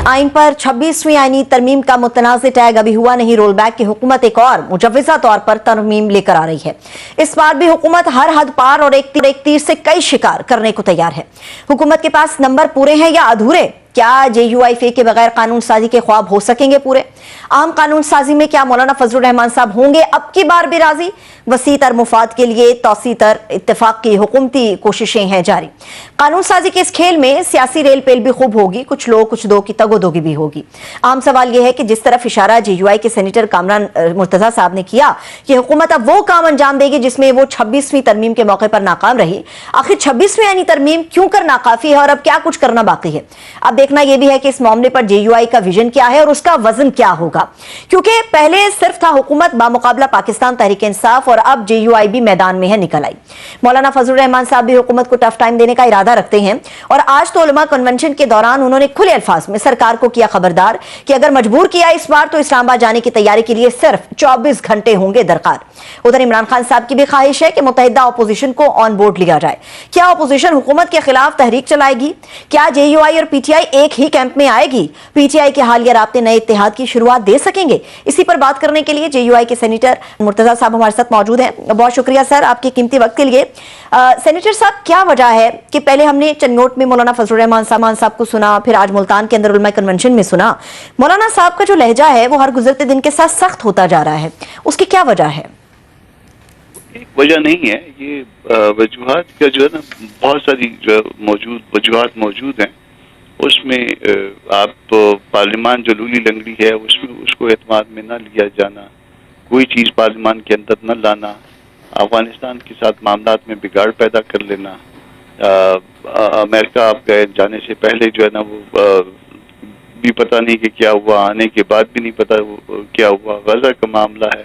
आइन पर 26वीं आइनी तरमीम का मुतनाज़ टैग अभी हुआ नहीं। रोल बैक की हुकूमत एक और मुजव्वज़ा तौर पर तरमीम लेकर आ रही है। इस बार भी हुकूमत हर हद पार और एक तीर से कई शिकार करने को तैयार है। हुकूमत के पास नंबर पूरे हैं या अधूरे? क्या JUIFA के बगैर कानून साजी के ख्वाब हो सकेंगे पूरे? आम कानून साजी में क्या मौलाना फजलुर रहमान साहब होंगे अब की बार भी राजी? वसी तर मुफाद के लिए तौसी तर इत्तेफाक की हुकूमती कोशिशें हैं जारी। कानून साजी के इस खेल में सियासी रेल पेल भी खूब होगी, कुछ लोग कुछ दो की तगोदोगी भी होगी। आम सवाल यह है कि जिस तरफ इशारा JUI के सेनेटर कामरान मुर्तजा साहब ने किया कि हुकूमत अब वो काम अंजाम देगी जिसमें वो 26वीं तरमीम के मौके पर नाकाम रही। आखिर 26वीं आइनी तरमीम क्यों कर नाकाफी है और अब क्या कुछ करना बाकी है? अब देखना यह भी है कि इस मामले पर JUI का विजन क्या है और उसका वजन क्या होगा, क्योंकि पहले सिर्फ था हुकूमत बामुकाबला पाकिस्तान तहरीक इंसाफ और अब JUI भी मैदान में है निकल आई। मौलाना फजलुर रहमान साहब भी हुकूमत को टफ टाइम देने का इरादा रखते हैं और आज तो उलमा कन्वेंशन के दौरान उन्होंने खुले अल्फाज में सरकार को किया खबरदार कि अगर मजबूर किया इस बार तो इस्लामाबाद जाने की तैयारी के लिए सिर्फ 24 घंटे होंगे दरकार। उधर इमरान खान साहब की भी ख्वाहिश है कि मुत्तहिदा अपोजिशन को ऑन बोर्ड लिया जाए। क्या अपोजिशन हुकूमत के खिलाफ तहरीक चलाएगी? क्या JUI और PTI एक ही कैंप में आएगी? PTI के हालिया राब्ते नए इत्तेहाद की शुरुआत दे सकेंगे? इसी पर बात करने के लिए JUI के सेनेटर मुर्तजा साहब हमारे साथ मौजूद हैं। बहुत शुक्रिया सर आपके कीमती वक्त के लिए। सेनेटर साहब, क्या वजह है कि पहले हमने चन्नोट में मौलाना फजलुर रहमान साहब को सुना, फिर आज मुल्तान के अंदर उलमा कन्वेंशन में सुना, मौलाना साहब का जो लहजा है वो हर गुजरते दिन के साथ सख्त होता जा रहा है, उसकी क्या वजह है? एक वजह नहीं है, ये वजूहात का जो है ना बहुत सारी जो वजूहात मौजूद हैं। उसमें आप पार्लियामान जो लूली लंगड़ी है उसमें उसको एतमाद में न लिया जाना, कोई चीज़ पार्लियामान के अंदर न लाना, अफगानिस्तान के साथ मामलात में बिगाड़ पैदा कर लेना, अमेरिका आप गए जाने से पहले जो है ना वो भी पता नहीं कि क्या हुआ, आने के बाद भी नहीं पता क्या हुआ, गजा का मामला है,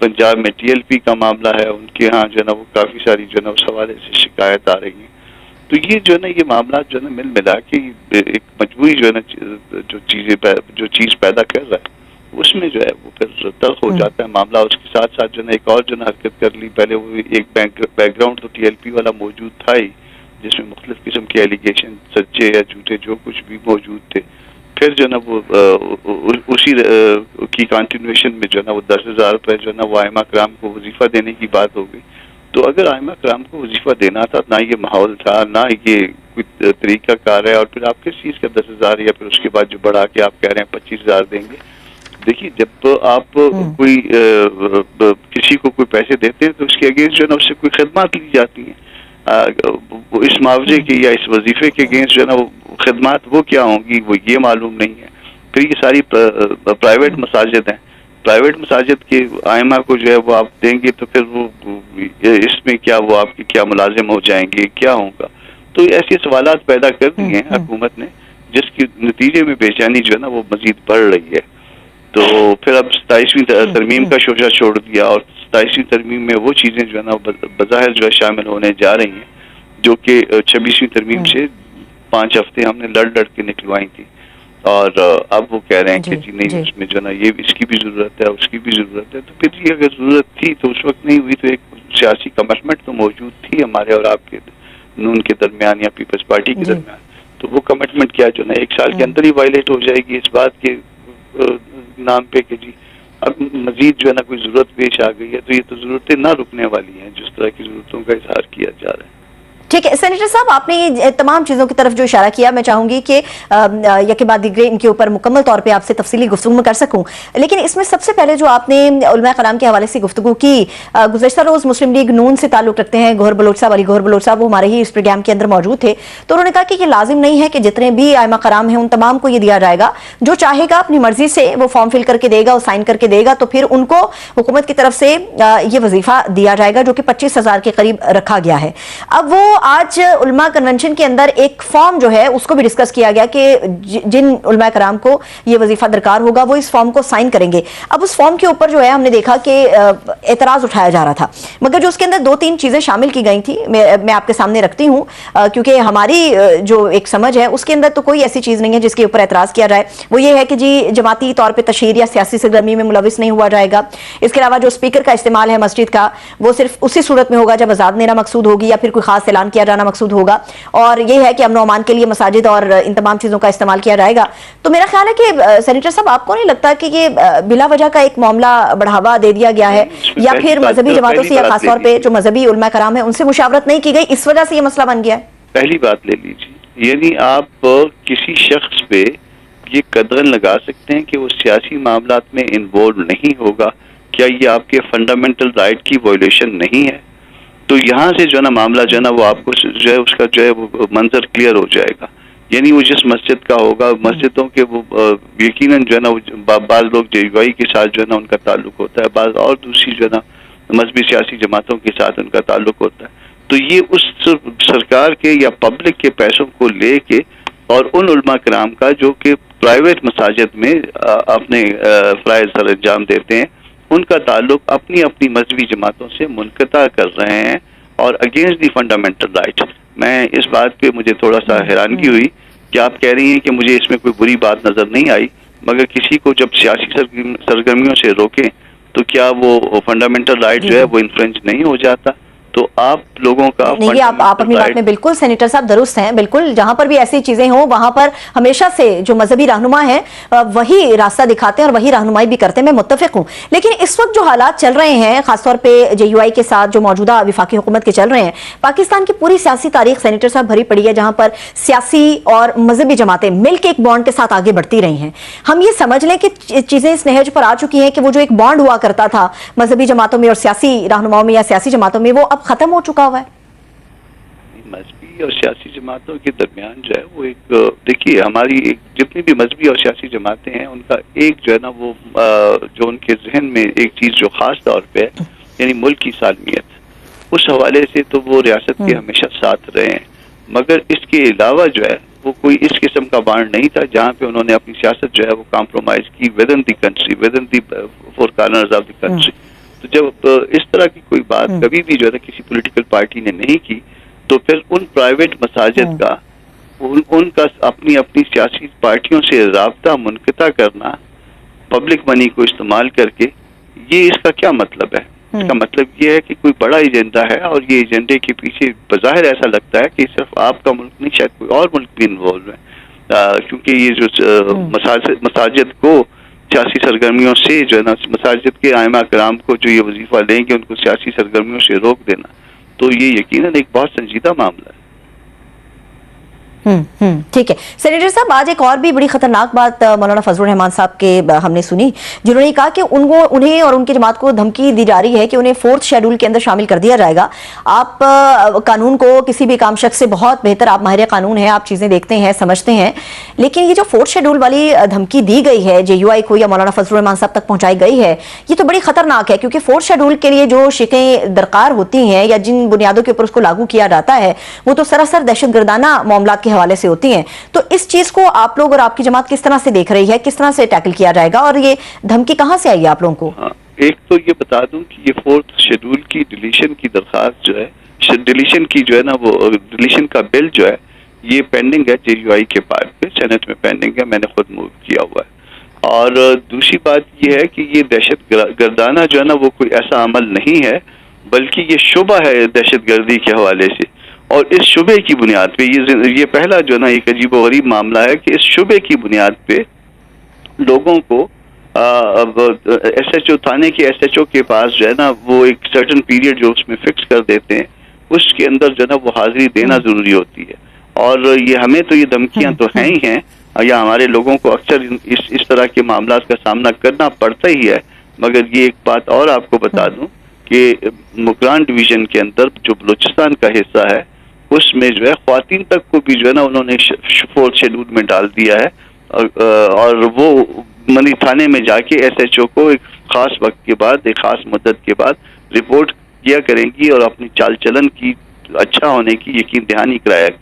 पंजाब में TLP का मामला है, उनके यहाँ जो है ना वो काफ़ी सारी जो है ना उस हवाले से शिकायत आ रही है। तो ये जो है ना ये मामला जो है ना मिल मिला के एक मजबूरी जो है ना जो चीज़ पैदा कर रहा है उसमें जो है वो फिर तल्ख हो जाता है मामला। उसके साथ साथ जो है एक और जो है हरकत कर ली। पहले वो एक बैकग्राउंड तो TLP वाला मौजूद था ही, जिसमें मुख्तलिफ किस्म के एलिगेशन सच्चे या झूठे जो कुछ भी मौजूद थे। फिर जो है ना वो उसी की कंटिन्यूएशन में जो है ना वो 10,000 रुपये जो है ना वो आइमा कराम को वजीफा देने की बात हो गई। तो अगर आइमा कराम को वजीफा देना था, ना ये माहौल था, ना ये कोई तरीका कार है, और फिर आप किस चीज़ का 10,000 या फिर उसके बाद जो बढ़ा के आप कह रहे हैं 25,000 देंगे। देखिए, जब आप कोई किसी को कोई पैसे देते हैं तो उसके अगेंस्ट जो है ना उससे कोई खिदमत ली जाती हैं। इस मुआवजे के या इस वजीफे के अगेंस्ट जो है ना वो खिदमत वो क्या होंगी वो ये मालूम नहीं है। फिर ये सारी प्राइवेट मसाजिद हैं, प्राइवेट मसाजिद के आइमा को जो है वो आप देंगे तो फिर वो इसमें क्या वो आपके क्या मुलाजिम हो जाएंगे, क्या होगा? तो ऐसे सवालात पैदा कर दिए हैं हुकूमत ने, जिसके नतीजे में बेचैनी जो है ना वो मजीद बढ़ रही है। तो फिर अब 27वीं तरमीम का शोशा छोड़ दिया और 27वीं तरमीम में वो चीज़ें जो है ना बज़ाहिर जो है शामिल होने जा रही हैं जो कि 26वीं तरमीम से 5 हफ्ते हमने लड़ के निकलवाई थी। और अब वो कह रहे हैं कि जी नहीं, उसमें जो ना ये इसकी भी ज़रूरत है, उसकी भी ज़रूरत है। तो फिर ये अगर ज़रूरत थी तो उस वक्त नहीं हुई तो एक सियासी कमिटमेंट तो मौजूद थी हमारे और आपके नून के दरमियान या पीपल्स पार्टी के दरमियान। तो वो कमिटमेंट क्या जो ना 1 साल के अंदर ही वायलेट हो जाएगी इस बात के नाम पे कि जी अब मजीद जो है ना कोई ज़रूरत पेश आ गई है। तो ये तो ज़रूरतें ना रुकने वाली हैं जिस तरह की ज़रूरतों का इजहार किया जा रहा है। ठीक है सेनेटर साहब, आपने ये तमाम चीज़ों की तरफ जो इशारा किया, मैं चाहूंगी कि यके बाद दिगरे इनके ऊपर मुकम्मल तौर पे आपसे तफसीली गुफ्तगू में कर सकूं। लेकिन इसमें सबसे पहले जो आपने उलमा कराम के हवाले से गुफ्तगू की, गुज़श्ता रोज़ मुस्लिम लीग नून से ताल्लुक़ रखते हैं गौहर बलोच साहब, अली गौहर बलोच साहब, वो हमारे ही इस प्रोग्राम के अंदर मौजूद थे। तो उन्होंने कहा कि ये लाजिम नहीं है कि जितने भी आइमा कराम हैं उन तमाम को ये दिया जाएगा, जो चाहेगा अपनी मर्जी से वो फॉर्म फिल करके देगा और साइन करके देगा, तो फिर उनको हुकूमत की तरफ से ये वजीफा दिया जाएगा जो कि 25,000 के करीब रखा गया है। अब वो आज उलमा कन्वेंशन के अंदर एक फॉर्म जो है उसको भी डिस्कस किया गया कि जिन उलमा कराम को ये वजीफा दरकार होगा वो इस फॉर्म को साइन करेंगे। अब उस फॉर्म के ऊपर जो है हमने देखा कि एतराज उठाया जा रहा था, मगर जो उसके अंदर 2-3 चीजें शामिल की गई थी मैं आपके सामने रखती हूँ, क्योंकि हमारी जो एक समझ है उसके अंदर तो कोई ऐसी चीज नहीं है जिसके ऊपर एतराज किया जाए। वो ये है कि जी जमाती तौर पर तशहीर या सियासी सरगर्मी में मुलविस नहीं हुआ जाएगा। इसके अलावा जो स्पीकर का इस्तेमाल है मस्जिद का वो सिर्फ उसी सूरत में होगा जब आजाद नेरा मकसूद होगी या फिर कोई खास ऐलान ऐलान किया जाना मकसूद होगा और ये है कि अमन अमान के लिए मसाजिद और इन तमाम चीज़ों का इस्तेमाल किया जाएगा। तो मेरा ख्याल है कि सेनेटर साहब, आपको नहीं लगता कि ये बिला वजह का एक मामला बढ़ावा दे दिया गया है, या फिर मजहबी जमातों से या खासतौर पे जो मजहबी उलमा कराम है उनसे मुशावरत नहीं की गई, इस वजह से ये मसला बन गया है? पहली बात ले लीजिए, यानी आप किसी शख्स पे ये कदर लगा सकते हैं कि वो सियासी मामलात में इन्वॉल्व नहीं होगा, क्या ये आपके फंडामेंटल राइट की वायलेशन नहीं है? तो यहाँ से जो है ना मामला जो है ना वो आपको जो है उसका जो है वो मंजर क्लियर हो जाएगा। यानी वो जिस मस्जिद का होगा, मस्जिदों के वो यकीनन जो है ना बाज़ लोग JUI के साथ जो है ना उनका ताल्लुक होता है, बाज़ और दूसरी जो है ना मजहबी सियासी जमातों के साथ उनका ताल्लुक होता है। तो ये उस सरकार के या पब्लिक के पैसों को लेके और उन उलमा कराम का जो कि प्राइवेट मसाजिद में अपने फ़राइज़ सर अंजाम देते हैं, उनका ताल्लुक अपनी अपनी मजहबी जमातों से मुनक़ता कर रहे हैं और अगेंस्ट दी फंडामेंटल राइट। मैं इस बात पे मुझे थोड़ा सा हैरानगी हुई कि आप कह रही हैं कि मुझे इसमें कोई बुरी बात नज़र नहीं आई, मगर किसी को जब सियासी सरगर्मियों से रोकें तो क्या वो फंडामेंटल राइट जो है वो इन्फ्रेंच नहीं हो जाता? तो आप लोगों का नहीं, आप अपनी बात में बिल्कुल सेनेटर साहब दुरुस्त हैं, बिल्कुल जहां पर भी ऐसी चीजें हों वहां पर हमेशा से जो मजहबी रहनुमा हैं वही रास्ता दिखाते हैं और वही रहनुमाई भी करते हैं, मैं मुत्तफिक हूं। लेकिन इस वक्त जो हालात चल रहे हैं खासतौर पे JUI के साथ जो मौजूदा वफाकी हुकूमत के चल रहे हैं, पाकिस्तान की पूरी सियासी तारीख सेनेटर साहब भरी पड़ी है जहां पर सियासी और मजहबी जमातें मिलकर एक बॉन्ड के साथ आगे बढ़ती रही हैं। हम ये समझ लें कि चीजें इस नहज पर आ चुकी हैं कि वो जो एक बॉन्ड हुआ करता था मजहबी जमातों में और सियासी रहनुमाओं में या सियासी जमातों में, वो अब खत्म हो चुका हुआ है। मजहबी और सियासी जमातों के दरमियान जो है वो एक, देखिए हमारी एक जितनी भी मजहबी और सियासी जमातें हैं उनका एक जो है ना वो जो उनके जहन में एक चीज़ जो ख़ास तौर पे है, यानी मुल्क की सालमियत, उस हवाले से तो वो रियासत के हमेशा साथ रहे हैं। मगर इसके अलावा जो है वो कोई इस किस्म का बांड नहीं था जहाँ पे उन्होंने अपनी सियासत जो है वो कॉम्प्रोमाइज़ की with in the country, with in the four corners of the country. तो जब इस तरह की कोई बात कभी भी जो है किसी पॉलिटिकल पार्टी ने नहीं की, तो फिर उन प्राइवेट मसाजिद का उनका अपनी अपनी सियासी पार्टियों से राब्ता मुनक़ता करना पब्लिक मनी को इस्तेमाल करके, ये इसका क्या मतलब है? इसका मतलब ये है कि कोई बड़ा एजेंडा है और ये एजेंडे के पीछे बज़ाहिर ऐसा लगता है कि सिर्फ आपका मुल्क नहीं, शायद कोई और मुल्क भी इन्वॉल्व है, क्योंकि ये जो मसाजिद को सियासी सरगर्मियों से जो है ना मसाजिद के आइमा कराम को जो ये वजीफा लेंगे उनको सियासी सरगर्मियों से रोक देना, तो ये यकीनन एक बहुत संजीदा मामला है। ठीक है सेनेटर साहब, आज एक और भी बड़ी खतरनाक बात मौलाना फजलुर रहमान साहब के हमने सुनी, जिन्होंने कहा कि उन्हें और उनकी जमात को धमकी दी जा रही है कि उन्हें 4th शेड्यूल के अंदर शामिल कर दिया जाएगा। आप कानून को किसी भी काम शख्स से बहुत बेहतर, आप माहिर कानून हैं, आप चीजें देखते हैं, समझते हैं, लेकिन ये जो 4th शेड्यूल वाली धमकी दी गई है JUI को या मौलाना फजलुर रहमान साहब तक पहुंचाई गई है, ये तो बड़ी खतरनाक है, क्योंकि 4th शेड्यूल के लिए जो शिकें दरकार होती हैं या जिन बुनियादों के ऊपर उसको लागू किया जाता है वो तो सरासर दहशतगर्दाना मामलात के हवाले से होती हैं। तो इस चीज को आप लोग और आपकी जमात किस तरह से देख रही है, किस तरह से टैकल किया जाएगा और ये धमकी कहां से आई है आप लोगों को? हाँ, एक तो ये बता दूं कि ये 4th शेड्यूल की डिलीशन की दरखास्त जो है, डिलीशन की जो है ना वो डिलीशन का बिल जो है ये पेंडिंग है JUI के पास पे, सेनेट में पेंडिंग है, मैंने खुद मूव किया हुआ है। और दूसरी बात ये है कि ये दहशत गर्दाना जो है ना वो कोई ऐसा अमल नहीं है, बल्कि ये शुबा है दहशत गर्दी के हवाले से, और इस शुबे की बुनियाद पे ये पहला जो है ना एक अजीब व गरीब मामला है कि इस शुबे की बुनियाद पे लोगों को SHO थाने के SHO के पास जो है ना वो एक सर्टन पीरियड जो उसमें फिक्स कर देते हैं, उसके अंदर जो है ना वो हाजिरी देना जरूरी होती है। और ये हमें तो ये धमकियां तो हैं ही हैं, या हमारे लोगों को अक्सर इस तरह के मामला का सामना करना पड़ता ही है। मगर ये एक बात और आपको बता दूं कि मुकरान डिवीजन के अंदर जो बलूचिस्तान का हिस्सा है उसमें जो है ख्वातीन तक को भी जो है ना उन्होंने 4th शेड्यूल में डाल दिया है, और वो मनी थाने में जाके SHO को एक खास वक्त के बाद, एक खास मुद्दत के बाद रिपोर्ट किया करेंगी और अपनी चाल चलन की अच्छा होने की यकीन दहानी कराया करेंगी।